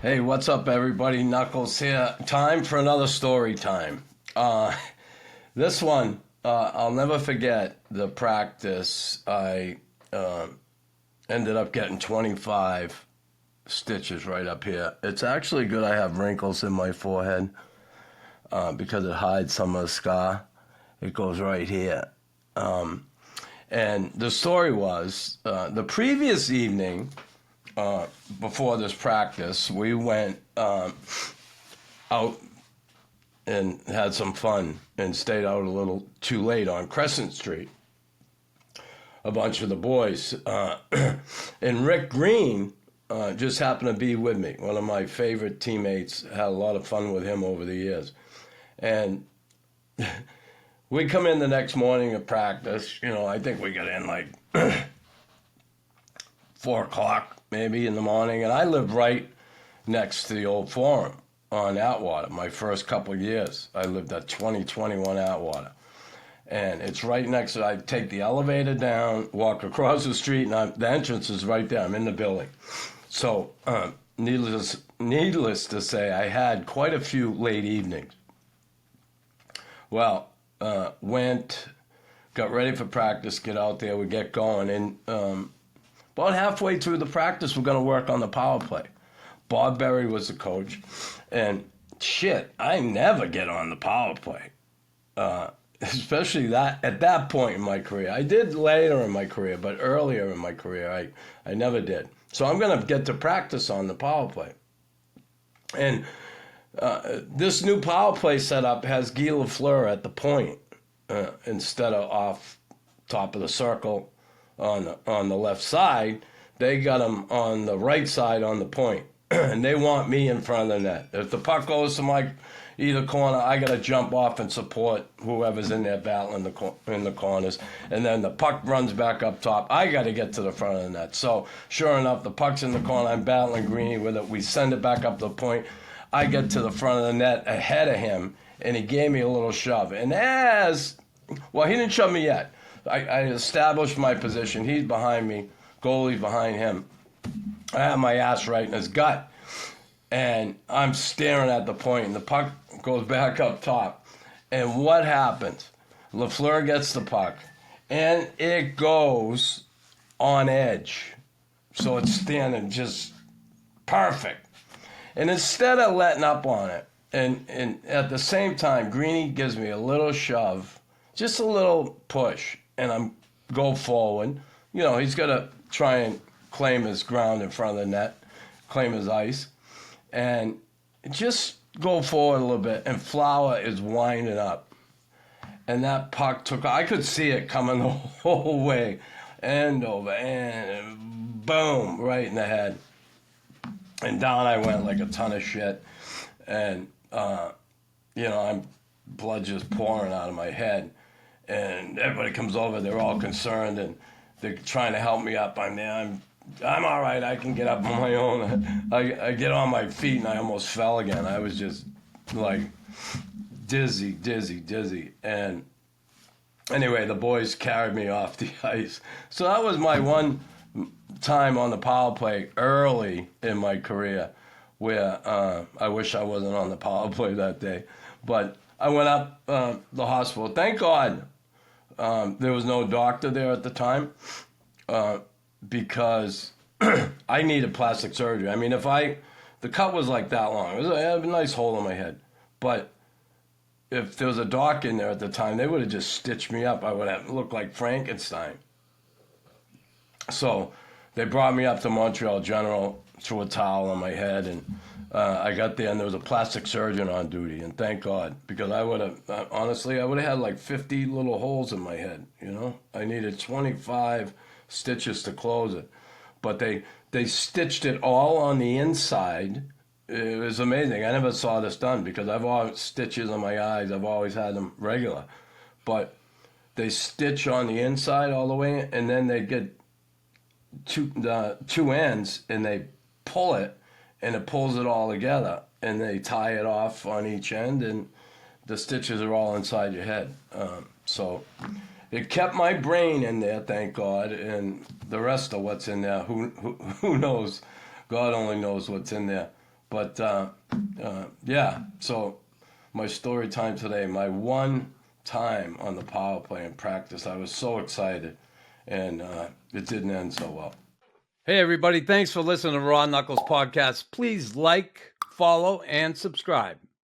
Hey, what's up, everybody? Knuckles here. Time for another story time. This one, I'll never forget the practice. I ended up getting 25 stitches right up here. It's actually good I have wrinkles in my forehead because it hides some of the scar. It goes right here. And the story was the previous evening, before this practice, we went out and had some fun and stayed out a little too late on Crescent Street. A bunch of the boys. And Rick Green just happened to be with me. One of my favorite teammates. Had a lot of fun with him over the years. And we come in the next morning to practice. I think we got in like 4 o'clock maybe in the morning, and I lived right next to the old Forum on Atwater. My first couple of years, I lived at 2021 Atwater, and it's right next to. I take the elevator down, walk across the street, and the entrance is right there. I'm in the building. So, needless to say, I had quite a few late evenings. Well, got ready for practice, get out there, we get going, and about halfway through the practice, we're going to work on the power play. Bob Berry was the coach, and I never get on the power play, especially at that point in my career. I did later in my career, but earlier in my career, I never did. So I'm going to get to practice on the power play. And this new power play setup has Guy Lafleur at the point instead of off top of the circle on the left side. They got him on the right side on the point, and they want me in front of the net. If the puck goes to my either corner, I got to jump off and support whoever's in there battling in the corners, and then the puck runs back up top. I got to get to the front of the net. So sure enough, the puck's in the corner. I'm battling Greeny with it. We send it back up the point. I get to the front of the net ahead of him, and he gave me a little shove. And he didn't shove me yet. I established my position. He's behind me. Goalie's behind him. I have my ass right in his gut. And I'm staring at the point, and the puck goes back up top. And what happens? Lafleur gets the puck, and it goes on edge. So it's standing just perfect. And instead of letting up on it, and at the same time, Greeny gives me a little shove, just a little push, and I'm go forward. He's got to try and claim his ground in front of the net, claim his ice, and just go forward a little bit, and Flower is winding up. And that puck I could see it coming the whole way, end over end, boom, right in the head. And down I went like a ton of shit, and I'm blood just pouring out of my head, and everybody comes over. They're all concerned, and they're trying to help me up. I'm all right. I can get up on my own. I get on my feet, and I almost fell again. I was just like dizzy, and anyway, the boys carried me off the ice. So that was my one time on the power play early in my career where I wish I wasn't on the power play that day. But I went up the hospital. Thank God there was no doctor there at the time because I needed plastic surgery. I mean, the cut was like that long. I had a nice hole in my head. But if there was a doc in there at the time, they would have just stitched me up. I would have looked like Frankenstein. So they brought me up to Montreal General, threw a towel on my head, and I got there, and there was a plastic surgeon on duty, and thank God, because I would have, honestly, I would have had like 50 little holes in my head, I needed 25 stitches to close it, but they stitched it all on the inside. It was amazing. I never saw this done, because I've always stitches on my eyes. I've always had them regular, but they stitch on the inside all the way, and then they get two ends, and they pull it, and it pulls it all together, and they tie it off on each end, and the stitches are all inside your head. So it kept my brain in there, thank God, and the rest of what's in there, who knows? God only knows what's in there. But yeah, so my story time today, my one time on the power play in practice, I was so excited, and it didn't end so well. Hey, everybody. Thanks for listening to Raw Knuckles Podcast. Please like, follow, and subscribe.